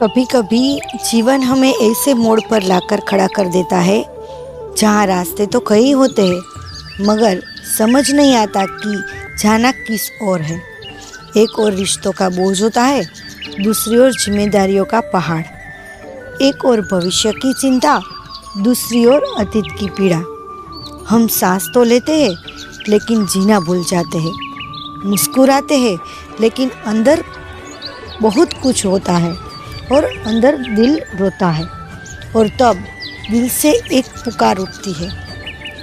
कभी कभी जीवन हमें ऐसे मोड़ पर लाकर खड़ा कर देता है जहाँ रास्ते तो कई होते हैं मगर समझ नहीं आता कि जाना किस ओर है। एक ओर रिश्तों का बोझ होता है, दूसरी ओर जिम्मेदारियों का पहाड़। एक ओर भविष्य की चिंता, दूसरी ओर अतीत की पीड़ा। हम सांस तो लेते हैं लेकिन जीना भूल जाते हैं, मुस्कुराते हैं लेकिन अंदर बहुत कुछ होता है और अंदर दिल रोता है। और तब दिल से एक पुकार उठती है,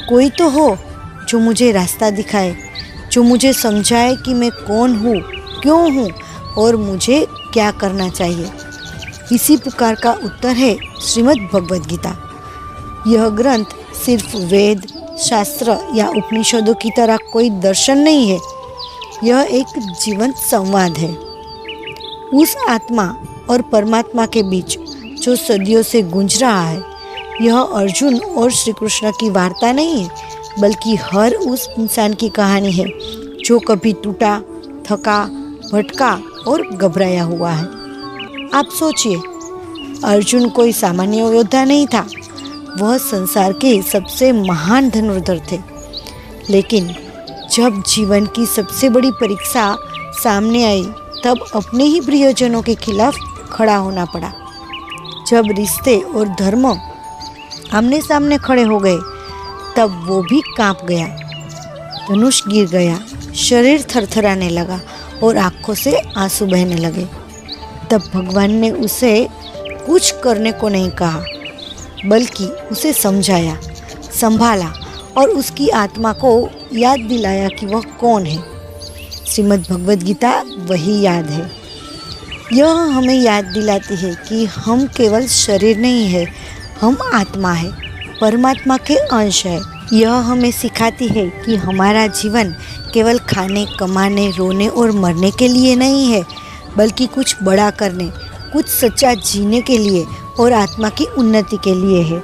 कोई तो हो जो मुझे रास्ता दिखाए, जो मुझे समझाए कि मैं कौन हूँ, क्यों हूँ और मुझे क्या करना चाहिए। इसी पुकार का उत्तर है श्रीमद् भगवद गीता। यह ग्रंथ सिर्फ वेद, शास्त्र या उपनिषदों की तरह कोई दर्शन नहीं है, यह एक जीवंत संवाद है। उस आत्मा और परमात्मा के बीच जो सदियों से गूंज रहा है। यह अर्जुन और श्री कृष्ण की वार्ता नहीं है, बल्कि हर उस इंसान की कहानी है जो कभी टूटा, थका, भटका और घबराया हुआ है। आप सोचिए, अर्जुन कोई सामान्य योद्धा नहीं था, वह संसार के सबसे महान धनुर्धर थे। लेकिन जब जीवन की सबसे बड़ी परीक्षा सामने आई तब अपने ही प्रियजनों के खिलाफ खड़ा होना पड़ा। जब रिश्ते और धर्म आमने सामने खड़े हो गए तब वो भी कांप गया, धनुष गिर गया, शरीर थरथराने लगा और आंखों से आंसू बहने लगे। तब भगवान ने उसे कुछ करने को नहीं कहा, बल्कि उसे समझाया, संभाला और उसकी आत्मा को याद दिलाया कि वह कौन है। श्रीमद् भगवद गीता वही याद है। यह हमें याद दिलाती है कि हम केवल शरीर नहीं है, हम आत्मा है, परमात्मा के अंश है। यह हमें सिखाती है कि हमारा जीवन केवल खाने, कमाने, रोने और मरने के लिए नहीं है, बल्कि कुछ बड़ा करने, कुछ सच्चा जीने के लिए और आत्मा की उन्नति के लिए है।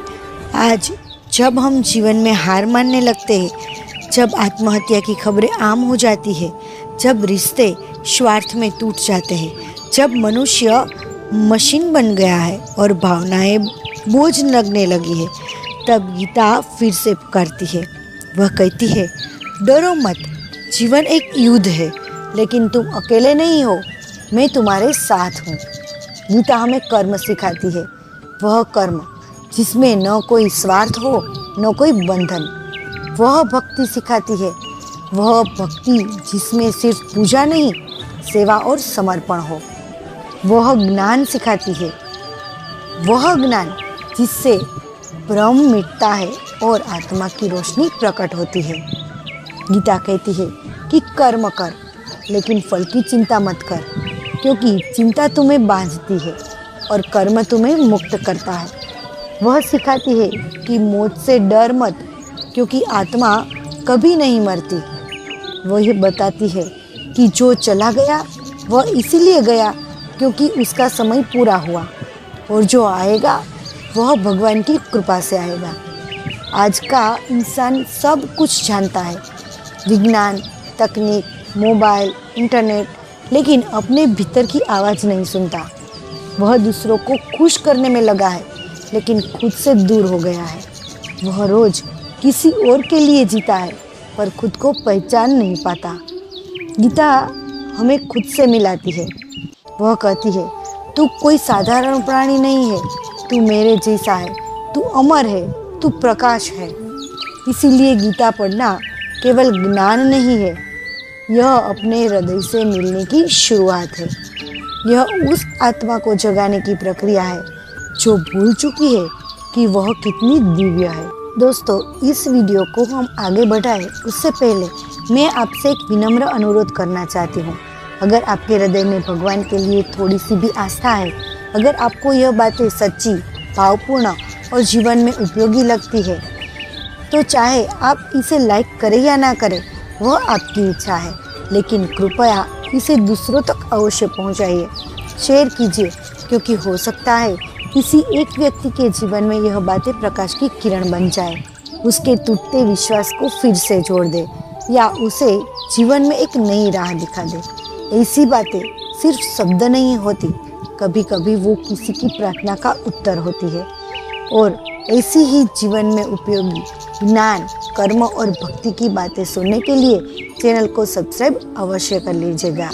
आज जब हम जीवन में हार मानने लगते हैं, जब आत्महत्या की खबरें आम हो जाती है, जब रिश्ते स्वार्थ में टूट जाते हैं, जब मनुष्य मशीन बन गया है और भावनाएं बोझ लगने लगी है, तब गीता फिर से पुकारती है। वह कहती है, डरो मत, जीवन एक युद्ध है, लेकिन तुम अकेले नहीं हो, मैं तुम्हारे साथ हूँ। गीता हमें कर्म सिखाती है, वह कर्म जिसमें न कोई स्वार्थ हो, न कोई बंधन। वह भक्ति सिखाती है, वह भक्ति जिसमें सिर्फ पूजा नहीं, सेवा और समर्पण हो। वह ज्ञान सिखाती है, वह ज्ञान जिससे भ्रम मिटता है और आत्मा की रोशनी प्रकट होती है। गीता कहती है कि कर्म कर, लेकिन फल की चिंता मत कर, क्योंकि चिंता तुम्हें बांधती है और कर्म तुम्हें मुक्त करता है। वह सिखाती है कि मौत से डर मत, क्योंकि आत्मा कभी नहीं मरती। वह बताती है कि जो चला गया वह इसीलिए गया क्योंकि उसका समय पूरा हुआ, और जो आएगा वह भगवान की कृपा से आएगा। आज का इंसान सब कुछ जानता है, विज्ञान, तकनीक, मोबाइल, इंटरनेट, लेकिन अपने भीतर की आवाज़ नहीं सुनता। वह दूसरों को खुश करने में लगा है, लेकिन खुद से दूर हो गया है। वह रोज़ किसी और के लिए जीता है, पर खुद को पहचान नहीं पाता। गीता हमें खुद से मिलाती है। वह कहती है, तू कोई साधारण प्राणी नहीं है, तू मेरे जैसा है, तू अमर है, तू प्रकाश है। इसीलिए गीता पढ़ना केवल ज्ञान नहीं है, यह अपने हृदय से मिलने की शुरुआत है। यह उस आत्मा को जगाने की प्रक्रिया है जो भूल चुकी है कि वह कितनी दिव्य है। दोस्तों, इस वीडियो को हम आगे बढ़ाएं उससे पहले मैं आपसे एक विनम्र अनुरोध करना चाहती हूँ। अगर आपके हृदय में भगवान के लिए थोड़ी सी भी आस्था है, अगर आपको यह बातें सच्ची, भावपूर्ण और जीवन में उपयोगी लगती है, तो चाहे आप इसे लाइक करें या ना करें, वह आपकी इच्छा है, लेकिन कृपया इसे दूसरों तक अवश्य पहुँचाइए, शेयर कीजिए, क्योंकि हो सकता है किसी एक व्यक्ति के जीवन में यह बातें प्रकाश की किरण बन जाए, उसके टूटते विश्वास को फिर से जोड़ दे या उसे जीवन में एक नई राह दिखा दे। ऐसी बातें सिर्फ शब्द नहीं होती, कभी कभी वो किसी की प्रार्थना का उत्तर होती है। और ऐसी ही जीवन में उपयोगी ज्ञान, कर्म और भक्ति की बातें सुनने के लिए चैनल को सब्सक्राइब अवश्य कर लीजिएगा।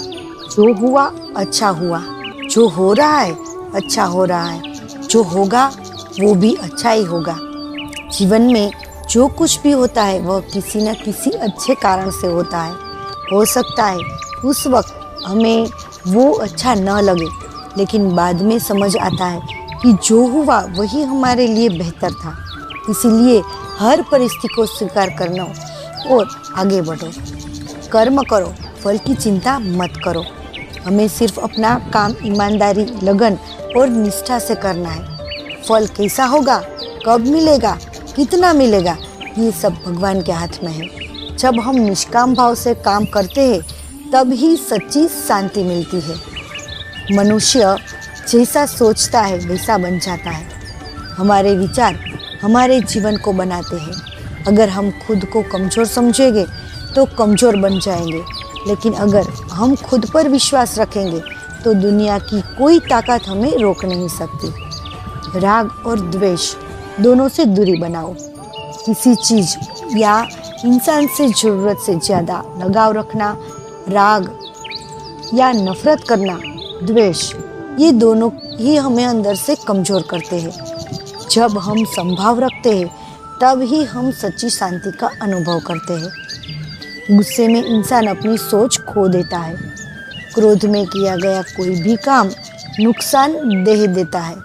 जो हुआ अच्छा हुआ, जो हो रहा है अच्छा हो रहा है, जो होगा वो भी अच्छा ही होगा। जीवन में जो कुछ भी होता है वह किसी न किसी अच्छे कारण से होता है। हो सकता है उस वक्त हमें वो अच्छा न लगे, लेकिन बाद में समझ आता है कि जो हुआ वही हमारे लिए बेहतर था। इसीलिए हर परिस्थिति को स्वीकार करना और आगे बढ़ो। कर्म करो, फल की चिंता मत करो। हमें सिर्फ अपना काम ईमानदारी, लगन और निष्ठा से करना है। फल कैसा होगा, कब मिलेगा, कितना मिलेगा, ये सब भगवान के हाथ में है। जब हम निष्काम भाव से काम करते हैं तब ही सच्ची शांति मिलती है। मनुष्य जैसा सोचता है वैसा बन जाता है। हमारे विचार हमारे जीवन को बनाते हैं। अगर हम खुद को कमज़ोर समझेंगे तो कमज़ोर बन जाएंगे, लेकिन अगर हम खुद पर विश्वास रखेंगे तो दुनिया की कोई ताकत हमें रोक नहीं सकती। राग और द्वेष दोनों से दूरी बनाओ। किसी चीज़ या इंसान से ज़रूरत से ज़्यादा लगाव रखना, राग या नफरत करना, द्वेष, ये दोनों ही हमें अंदर से कमज़ोर करते हैं। जब हम संभाव रखते हैं तब ही हम सच्ची शांति का अनुभव करते हैं। गुस्से में इंसान अपनी सोच खो देता है। क्रोध में किया गया कोई भी काम नुकसान दे देता है।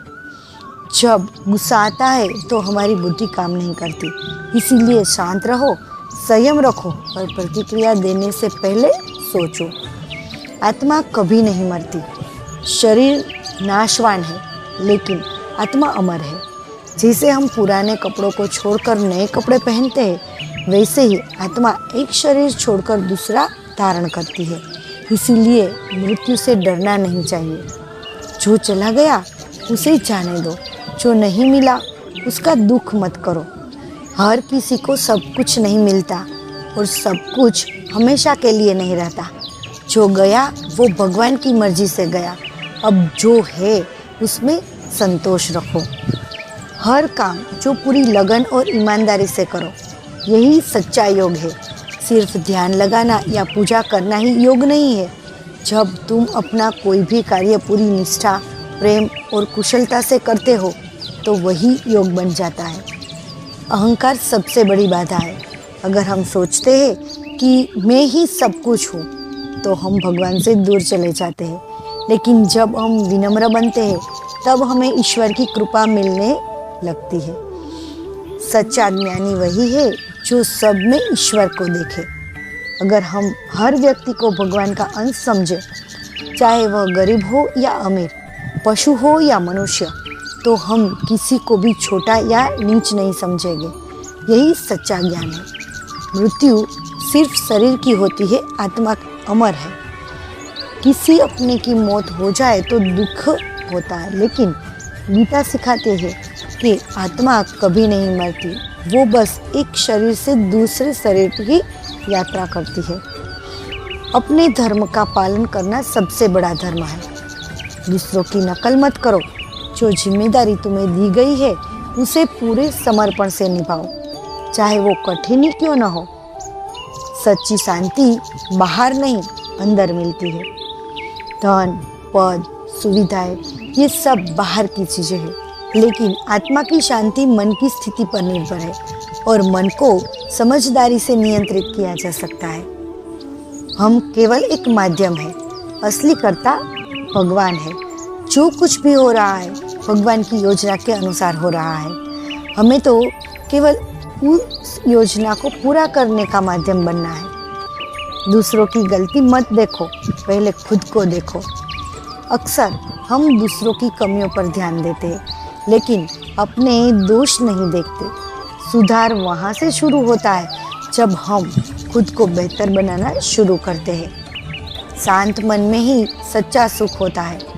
जब गुस्सा आता है तो हमारी बुद्धि काम नहीं करती। इसीलिए शांत रहो, संयम रखो और प्रतिक्रिया देने से पहले सोचो। आत्मा कभी नहीं मरती। शरीर नाशवान है, लेकिन आत्मा अमर है। जैसे हम पुराने कपड़ों को छोड़कर नए कपड़े पहनते हैं, वैसे ही आत्मा एक शरीर छोड़कर दूसरा धारण करती है। इसीलिए मृत्यु से डरना नहीं चाहिए। जो चला गया उसे जाने दो, जो नहीं मिला उसका दुख मत करो। हर किसी को सब कुछ नहीं मिलता और सब कुछ हमेशा के लिए नहीं रहता। जो गया वो भगवान की मर्जी से गया। अब जो है उसमें संतोष रखो। हर काम जो पूरी लगन और ईमानदारी से करो, यही सच्चा योग है। सिर्फ ध्यान लगाना या पूजा करना ही योग नहीं है। जब तुम अपना कोई भी कार्य पूरी निष्ठा, प्रेम और कुशलता से करते हो तो वही योग बन जाता है। अहंकार सबसे बड़ी बाधा है। अगर हम सोचते हैं कि मैं ही सब कुछ हूँ तो हम भगवान से दूर चले जाते हैं। लेकिन जब हम विनम्र बनते हैं तब हमें ईश्वर की कृपा मिलने लगती है। सच्चा ज्ञानी वही है जो सब में ईश्वर को देखे। अगर हम हर व्यक्ति को भगवान का अंश समझे, चाहे वह गरीब हो या अमीर, पशु हो या मनुष्य, तो हम किसी को भी छोटा या नीच नहीं समझेंगे। यही सच्चा ज्ञान है। मृत्यु सिर्फ शरीर की होती है, आत्मा अमर है। किसी अपने की मौत हो जाए तो दुख होता है, लेकिन गीता सिखाते हैं कि आत्मा कभी नहीं मरती। वो बस एक शरीर से दूसरे शरीर की यात्रा करती है। अपने धर्म का पालन करना सबसे बड़ा धर्म है। दूसरों की नकल मत करो। जो जिम्मेदारी तुम्हें दी गई है उसे पूरे समर्पण से निभाओ, चाहे वो कठिन ही क्यों न हो। सच्ची शांति बाहर नहीं, अंदर मिलती है। धन, पद, सुविधाएं, ये सब बाहर की चीज़ें हैं, लेकिन आत्मा की शांति मन की स्थिति पर निर्भर है और मन को समझदारी से नियंत्रित किया जा सकता है। हम केवल एक माध्यम है, असली कर्ता भगवान है। जो कुछ भी हो रहा है भगवान की योजना के अनुसार हो रहा है। हमें तो केवल उस योजना को पूरा करने का माध्यम बनना है। दूसरों की गलती मत देखो, पहले खुद को देखो। अक्सर हम दूसरों की कमियों पर ध्यान देते हैं, लेकिन अपने दोष नहीं देखते। सुधार वहाँ से शुरू होता है जब हम खुद को बेहतर बनाना शुरू करते हैं। शांत मन में ही सच्चा सुख होता है।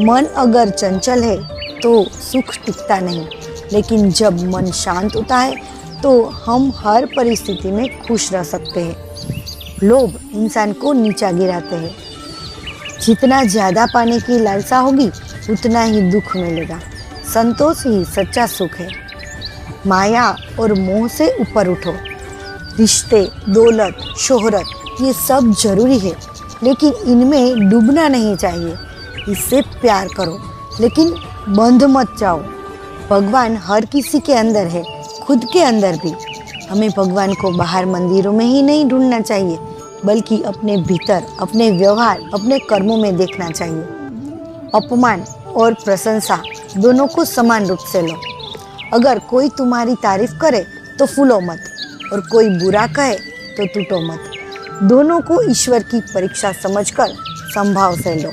मन अगर चंचल है तो सुख टिकता नहीं, लेकिन जब मन शांत होता है तो हम हर परिस्थिति में खुश रह सकते हैं। लोभ इंसान को नीचा गिराते हैं। जितना ज़्यादा पाने की लालसा होगी उतना ही दुख मिलेगा। संतोष ही सच्चा सुख है। माया और मोह से ऊपर उठो। रिश्ते, दौलत, शोहरत ये सब जरूरी है, लेकिन इनमें डूबना नहीं चाहिए। इससे प्यार करो, लेकिन बंध मत जाओ। भगवान हर किसी के अंदर है, खुद के अंदर भी। हमें भगवान को बाहर मंदिरों में ही नहीं ढूंढना चाहिए, बल्कि अपने भीतर, अपने व्यवहार, अपने कर्मों में देखना चाहिए। अपमान और प्रशंसा दोनों को समान रूप से लो। अगर कोई तुम्हारी तारीफ करे तो फूलो मत, और कोई बुरा कहे तो टूटो मत। दोनों को ईश्वर की परीक्षा समझकर संभाव से लो।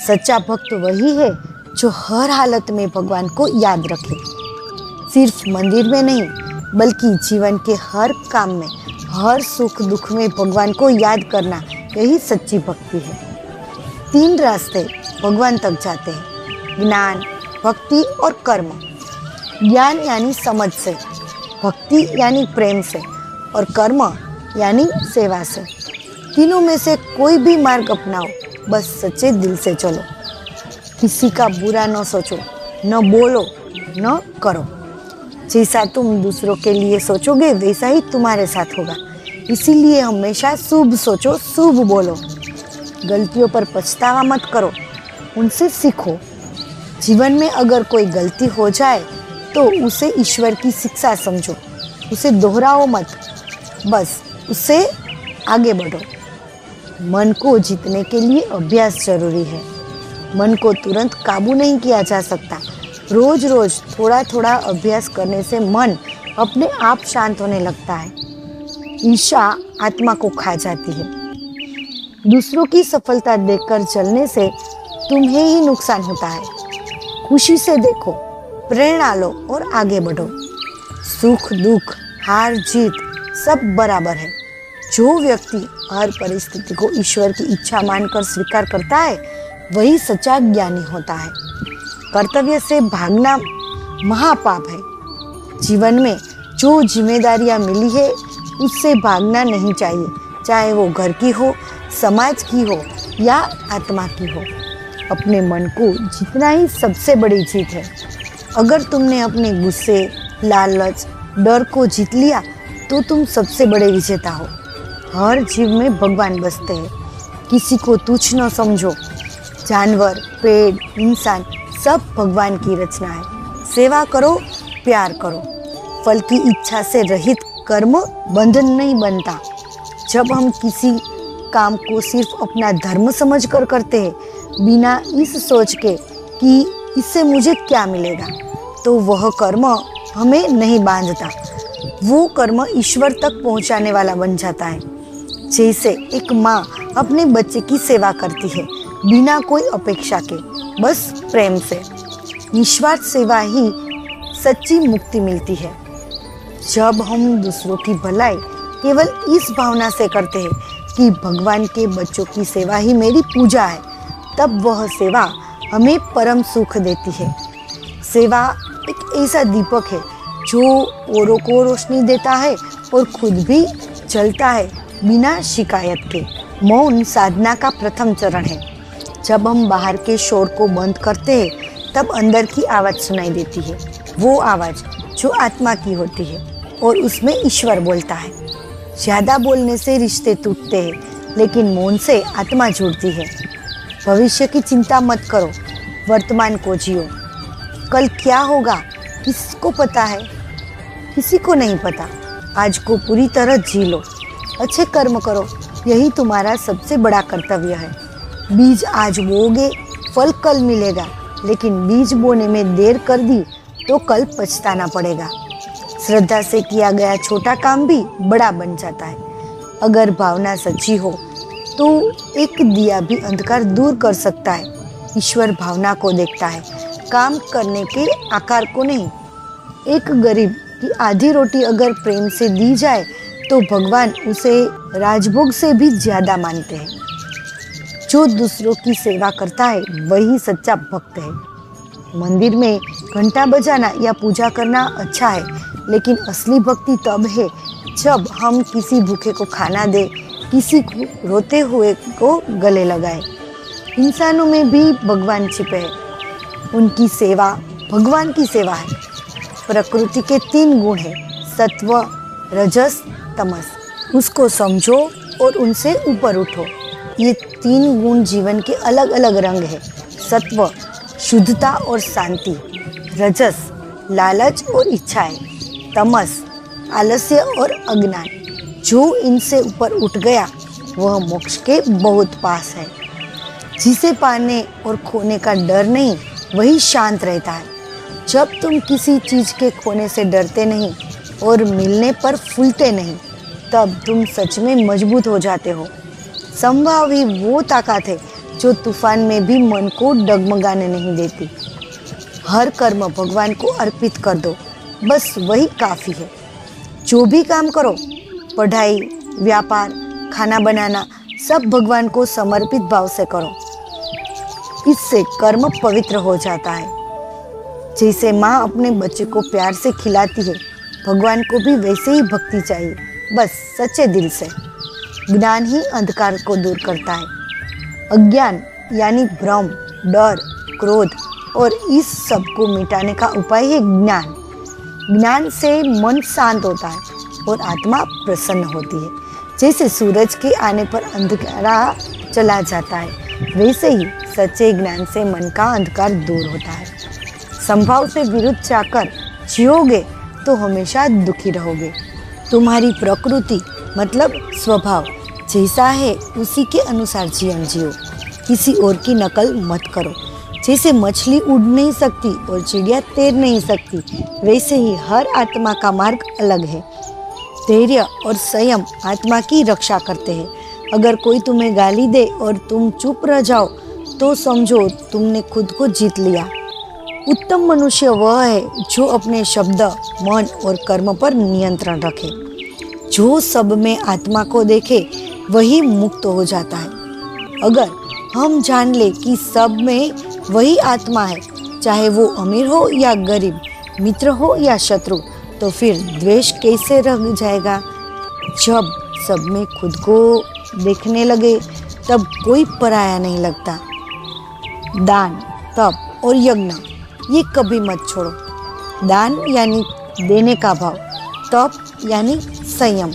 सच्चा भक्त वही है जो हर हालत में भगवान को याद रखे। सिर्फ मंदिर में नहीं, बल्कि जीवन के हर काम में, हर सुख दुख में भगवान को याद करना, यही सच्ची भक्ति है। 3 रास्ते भगवान तक जाते हैं: ज्ञान, भक्ति और कर्म। ज्ञान यानी समझ से, भक्ति यानी प्रेम से, और कर्म यानी सेवा से। तीनों में से कोई भी मार्ग अपनाओ, बस सच्चे दिल से चलो। किसी का बुरा न सोचो, न बोलो, न करो। जैसा तुम दूसरों के लिए सोचोगे वैसा ही तुम्हारे साथ होगा। इसीलिए हमेशा शुभ सोचो, शुभ बोलो। गलतियों पर पछतावा मत करो, उनसे सीखो। जीवन में अगर कोई गलती हो जाए तो उसे ईश्वर की शिक्षा समझो, उसे दोहराओ मत, बस उससे आगे बढ़ो। मन को जीतने के लिए अभ्यास जरूरी है। मन को तुरंत काबू नहीं किया जा सकता। रोज रोज थोड़ा थोड़ा अभ्यास करने से मन अपने आप शांत होने लगता है। ईर्ष्या आत्मा को खा जाती है। दूसरों की सफलता देखकर चलने से तुम्हें ही नुकसान होता है। खुशी से देखो, प्रेरणा लो और आगे बढ़ो। सुख दुख, हार जीत सब बराबर है। जो व्यक्ति हर परिस्थिति को ईश्वर की इच्छा मानकर स्वीकार करता है, वही सच्चा ज्ञानी होता है। कर्तव्य से भागना महापाप है। जीवन में जो जिम्मेदारियां मिली है उससे भागना नहीं चाहिए, चाहे वो घर की हो, समाज की हो या आत्मा की हो। अपने मन को जीतना ही सबसे बड़ी जीत है। अगर तुमने अपने गुस्से, लालच, डर को जीत लिया तो तुम सबसे बड़े विजेता हो। हर जीव में भगवान बसते हैं। किसी को तुच्छ न समझो। जानवर, पेड़, इंसान सब भगवान की रचना है। सेवा करो, प्यार करो। फल की इच्छा से रहित कर्म बंधन नहीं बनता। जब हम किसी काम को सिर्फ अपना धर्म समझकर करते हैं, बिना इस सोच के कि इससे मुझे क्या मिलेगा, तो वह कर्म हमें नहीं बांधता। वो कर्म ईश्वर तक पहुंचाने वाला बन जाता है। जैसे एक माँ अपने बच्चे की सेवा करती है, बिना कोई अपेक्षा के, बस प्रेम से। निस्वार्थ सेवा ही सच्ची मुक्ति मिलती है। जब हम दूसरों की भलाई केवल इस भावना से करते हैं कि भगवान के बच्चों की सेवा ही मेरी पूजा है, तब वह सेवा हमें परम सुख देती है। सेवा एक ऐसा दीपक है जो औरों को रोशनी देता है और खुद भी जलता है बिना शिकायत के। मौन साधना का प्रथम चरण है। जब हम बाहर के शोर को बंद करते हैं, तब अंदर की आवाज़ सुनाई देती है। वो आवाज़ जो आत्मा की होती है और उसमें ईश्वर बोलता है। ज़्यादा बोलने से रिश्ते टूटते हैं, लेकिन मौन से आत्मा जुड़ती है। भविष्य की चिंता मत करो, वर्तमान को जियो। कल क्या होगा किसको पता है? किसी को नहीं पता। आज को पूरी तरह जी लो, अच्छे कर्म करो, यही तुम्हारा सबसे बड़ा कर्तव्य है। बीज आज बोओगे, फल कल मिलेगा, लेकिन बीज बोने में देर कर दी तो कल पछताना पड़ेगा। श्रद्धा से किया गया छोटा काम भी बड़ा बन जाता है। अगर भावना सच्ची हो तो एक दिया भी अंधकार दूर कर सकता है। ईश्वर भावना को देखता है, काम करने के आकार को नहीं। एक गरीब की आधी रोटी अगर प्रेम से दी जाए तो भगवान उसे राजभोग से भी ज्यादा मानते हैं। जो दूसरों की सेवा करता है वही सच्चा भक्त है। मंदिर में घंटा बजाना या पूजा करना अच्छा है, लेकिन असली भक्ति तब है जब हम किसी भूखे को खाना दे, किसी को रोते हुए को गले लगाए। इंसानों में भी भगवान छिपे हैं। उनकी सेवा भगवान की सेवा है। प्रकृति के 3 गुण हैं, सत्व, रजस, तमस। उसको समझो और उनसे ऊपर उठो। ये 3 गुण जीवन के अलग अलग रंग हैं। सत्व शुद्धता और शांति, रजस लालच और इच्छाएं, तमस आलस्य और अज्ञान। जो इनसे ऊपर उठ गया वह मोक्ष के बहुत पास है। जिसे पाने और खोने का डर नहीं, वही शांत रहता है। जब तुम किसी चीज के खोने से डरते नहीं और मिलने पर फूलते नहीं, तब तुम सच में मजबूत हो जाते हो। संभाव ही वो ताकत है जो तूफान में भी मन को डगमगाने नहीं देती। हर कर्म भगवान को अर्पित कर दो, बस वही काफी है। जो भी काम करो, पढ़ाई, व्यापार, खाना बनाना, सब भगवान को समर्पित भाव से करो। इससे कर्म पवित्र हो जाता है। जैसे माँ अपने बच्चे को प्यार से खिलाती है, भगवान को भी वैसे ही भक्ति चाहिए, बस सच्चे दिल से। ज्ञान ही अंधकार को दूर करता है। अज्ञान यानी भ्रम, डर, क्रोध और इस सब को मिटाने का उपाय है ज्ञान। ज्ञान से मन शांत होता है और आत्मा प्रसन्न होती है। जैसे सूरज के आने पर अंधकारा चला जाता है, वैसे ही सच्चे ज्ञान से मन का अंधकार दूर होता है। संभाव से विरुद्ध जाकर जियोगे तो हमेशा दुखी रहोगे। तुम्हारी प्रकृति मतलब स्वभाव जैसा है उसी के अनुसार जीवन जियो। किसी और की नकल मत करो। जैसे मछली उड़ नहीं सकती और चिड़िया तैर नहीं सकती, वैसे ही हर आत्मा का मार्ग अलग है। धैर्य और संयम आत्मा की रक्षा करते हैं। अगर कोई तुम्हें गाली दे और तुम चुप रह जाओ तो समझो तुमने खुद को जीत लिया। उत्तम मनुष्य वह है जो अपने शब्द, मन और कर्म पर नियंत्रण रखे। जो सब में आत्मा को देखे वही मुक्त हो जाता है। अगर हम जान ले कि सब में वही आत्मा है, चाहे वो अमीर हो या गरीब, मित्र हो या शत्रु, तो फिर द्वेष कैसे रह जाएगा। जब सब में खुद को देखने लगे तब कोई पराया नहीं लगता। दान, तप और यज्ञ ये कभी मत छोड़ो। दान यानी देने का भाव, तप यानी संयम,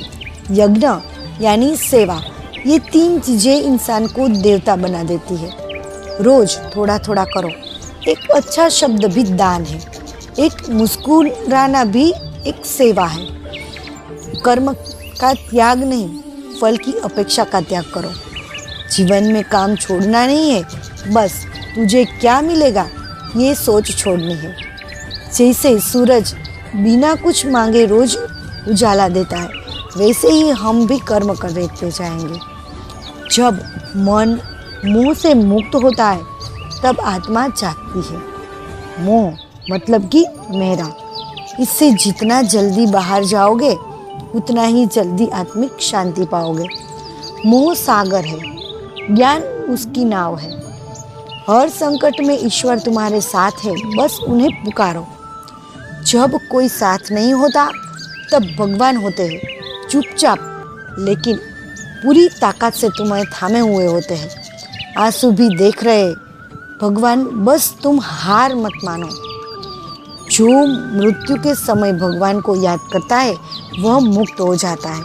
यज्ञ यानी सेवा। ये 3 चीजें इंसान को देवता बना देती है। रोज थोड़ा थोड़ा करो। एक अच्छा शब्द भी दान है। एक मुस्कुराना भी एक सेवा है। कर्म का त्याग नहीं, फल की अपेक्षा का त्याग करो। जीवन में काम छोड़ना नहीं है, बस तुझे क्या मिलेगा ये सोच छोड़नी है। जैसे सूरज बिना कुछ मांगे रोज उजाला देता है, वैसे ही हम भी कर्म करते जाएंगे। जब मन मोह से मुक्त होता है तब आत्मा जागती है। मोह मतलब कि मेरा। इससे जितना जल्दी बाहर जाओगे उतना ही जल्दी आत्मिक शांति पाओगे। मोह सागर है, ज्ञान उसकी नाव है। हर संकट में ईश्वर तुम्हारे साथ है, बस उन्हें पुकारो। जब कोई साथ नहीं होता तब भगवान होते हैं, चुपचाप लेकिन पूरी ताकत से तुम्हें थामे हुए होते हैं। आंसू भी देख रहे भगवान, बस तुम हार मत मानो। जो मृत्यु के समय भगवान को याद करता है वह मुक्त हो जाता है।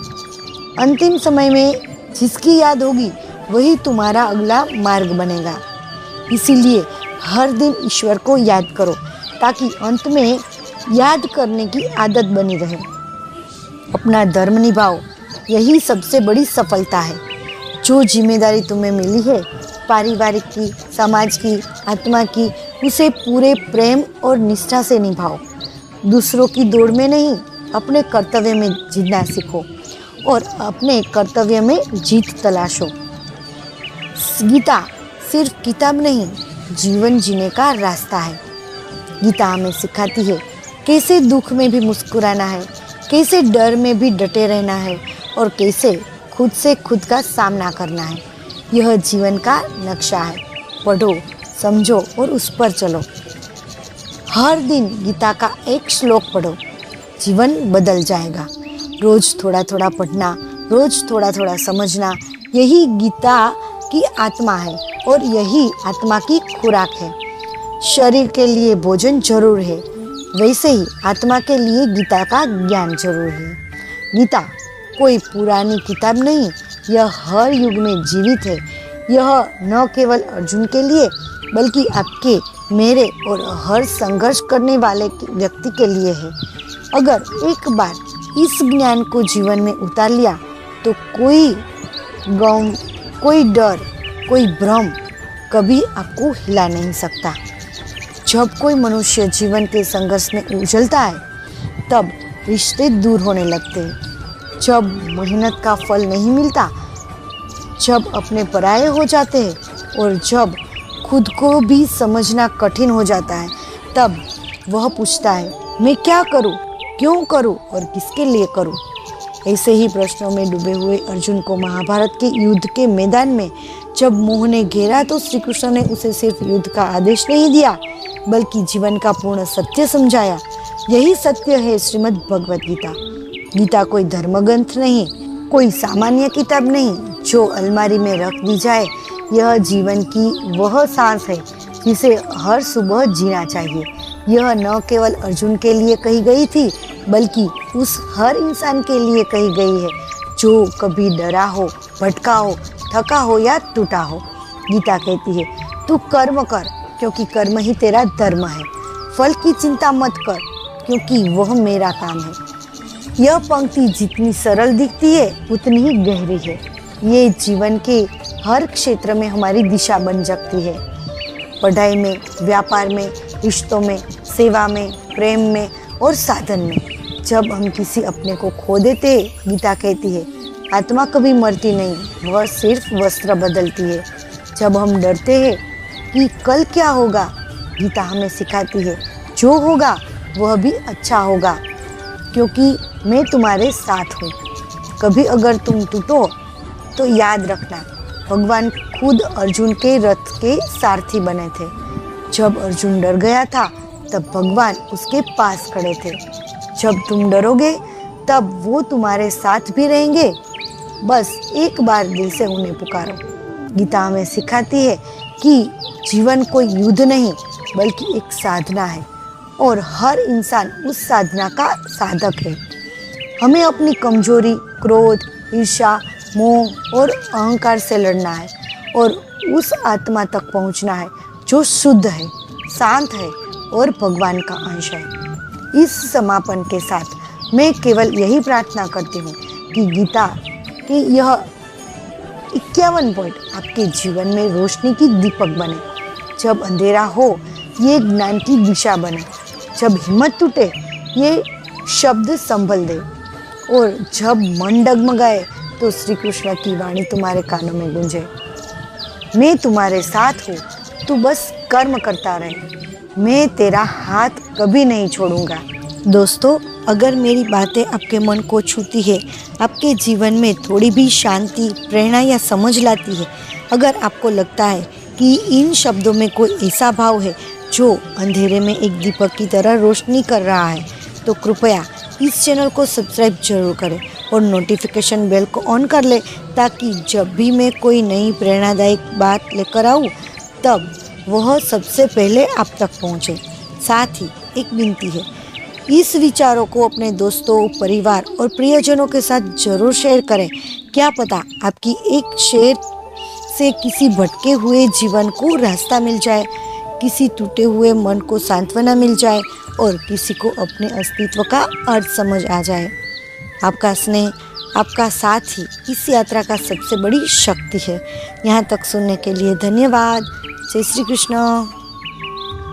अंतिम समय में जिसकी याद होगी वही तुम्हारा अगला मार्ग बनेगा। इसीलिए हर दिन ईश्वर को याद करो ताकि अंत में याद करने की आदत बनी रहे। अपना धर्म निभाओ, यही सबसे बड़ी सफलता है। जो जिम्मेदारी तुम्हें मिली है, पारिवारिक की, समाज की, आत्मा की, उसे पूरे प्रेम और निष्ठा से निभाओ। दूसरों की दौड़ में नहीं, अपने कर्तव्य में जीतना सीखो और अपने कर्तव्य में जीत तलाशो। गीता सिर्फ किताब नहीं, जीवन जीने का रास्ता है। गीता हमें सिखाती है कैसे दुख में भी मुस्कुराना है, कैसे डर में भी डटे रहना है और कैसे खुद से खुद का सामना करना है। यह जीवन का नक्शा है। पढ़ो, समझो और उस पर चलो। हर दिन गीता का एक श्लोक पढ़ो, जीवन बदल जाएगा। रोज थोड़ा थोड़ा पढ़ना, रोज थोड़ा थोड़ा समझना, यही गीता की आत्मा है। और यही आत्मा की खुराक है। शरीर के लिए भोजन जरूर है, वैसे ही आत्मा के लिए गीता का ज्ञान जरूर है। गीता कोई पुरानी किताब नहीं, यह हर युग में जीवित है। यह न केवल अर्जुन के लिए बल्कि आपके, मेरे और हर संघर्ष करने वाले व्यक्ति के लिए है। अगर एक बार इस ज्ञान को जीवन में उतार लिया तो कोई गम, कोई डर, कोई भ्रम कभी आपको हिला नहीं सकता। जब कोई मनुष्य जीवन के संघर्ष में उलझता है तब रिश्ते दूर होने लगते हैं, जब मेहनत का फल नहीं मिलता, जब अपने पराये हो जाते हैं और जब खुद को भी समझना कठिन हो जाता है, तब वह पूछता है मैं क्या करूं, क्यों करूं और किसके लिए करूं। ऐसे ही प्रश्नों में डूबे हुए अर्जुन को महाभारत के युद्ध के मैदान में जब मोह ने घेरा तो श्री कृष्ण ने उसे सिर्फ युद्ध का आदेश नहीं दिया बल्कि जीवन का पूर्ण सत्य समझाया। यही सत्य है श्रीमद् भगवत गीता। गीता कोई धर्मग्रंथ नहीं, कोई सामान्य किताब नहीं जो अलमारी में रख दी जाए। यह जीवन की वह सांस है जिसे हर सुबह जीना चाहिए। यह न केवल अर्जुन के लिए कही गई थी बल्कि उस हर इंसान के लिए कही गई है जो कभी डरा हो, भटका हो, थका हो या टूटा हो। गीता कहती है तू कर्म कर क्योंकि कर्म ही तेरा धर्म है। फल की चिंता मत कर क्योंकि वह मेरा काम है। यह पंक्ति जितनी सरल दिखती है उतनी ही गहरी है। ये जीवन के हर क्षेत्र में हमारी दिशा बन सकती है। पढ़ाई में, व्यापार में, रिश्तों में, सेवा में, प्रेम में और साधन में। जब हम किसी अपने को खो देते हैं, गीता कहती है आत्मा कभी मरती नहीं, वह सिर्फ वस्त्र बदलती है। जब हम डरते हैं कि कल क्या होगा, गीता हमें सिखाती है जो होगा वह भी अच्छा होगा क्योंकि मैं तुम्हारे साथ हूँ। कभी अगर तुम टूटो तो याद रखना भगवान खुद अर्जुन के रथ के सारथी बने थे। जब अर्जुन डर गया था तब भगवान उसके पास खड़े थे। जब तुम डरोगे तब वो तुम्हारे साथ भी रहेंगे। बस एक बार दिल से उन्हें पुकारो। गीता हमें सिखाती है कि जीवन कोई युद्ध नहीं बल्कि एक साधना है और हर इंसान उस साधना का साधक है। हमें अपनी कमजोरी, क्रोध, ईर्ष्या, मोह और अहंकार से लड़ना है और उस आत्मा तक पहुंचना है जो शुद्ध है, शांत है और भगवान का अंश है। इस समापन के साथ मैं केवल यही प्रार्थना करती हूँ कि गीता के यह 51 पॉइंट आपके जीवन में रोशनी की दीपक बने। जब अंधेरा हो ये ज्ञान की दिशा बने। जब हिम्मत टूटे ये शब्द संभल दे और जब मन डगमगाए तो श्री कृष्ण की वाणी तुम्हारे कानों में गूंजे। मैं तुम्हारे साथ हूँ, तू बस कर्म करता रहे, मैं तेरा हाथ कभी नहीं छोड़ूंगा। दोस्तों, अगर मेरी बातें आपके मन को छूती है, आपके जीवन में थोड़ी भी शांति, प्रेरणा या समझ लाती है, अगर आपको लगता है कि इन शब्दों में कोई ऐसा भाव है जो अंधेरे में एक दीपक की तरह रोशनी कर रहा है, तो कृपया इस चैनल को सब्सक्राइब जरूर करें और नोटिफिकेशन बेल को ऑन कर ले ताकि जब भी मैं कोई नई प्रेरणादायक बात लेकर आऊँ तब वह सबसे पहले आप तक पहुँचे। साथ ही एक विनती है, इस विचारों को अपने दोस्तों, परिवार और प्रियजनों के साथ जरूर शेयर करें। क्या पता आपकी एक शेयर से किसी भटके हुए जीवन को रास्ता मिल जाए, किसी टूटे हुए मन को सांत्वना मिल जाए और किसी को अपने अस्तित्व का अर्थ समझ आ जाए। आपका स्नेह, आपका साथ ही इस यात्रा का सबसे बड़ी शक्ति है। यहाँ तक सुनने के लिए धन्यवाद। जय श्री कृष्ण।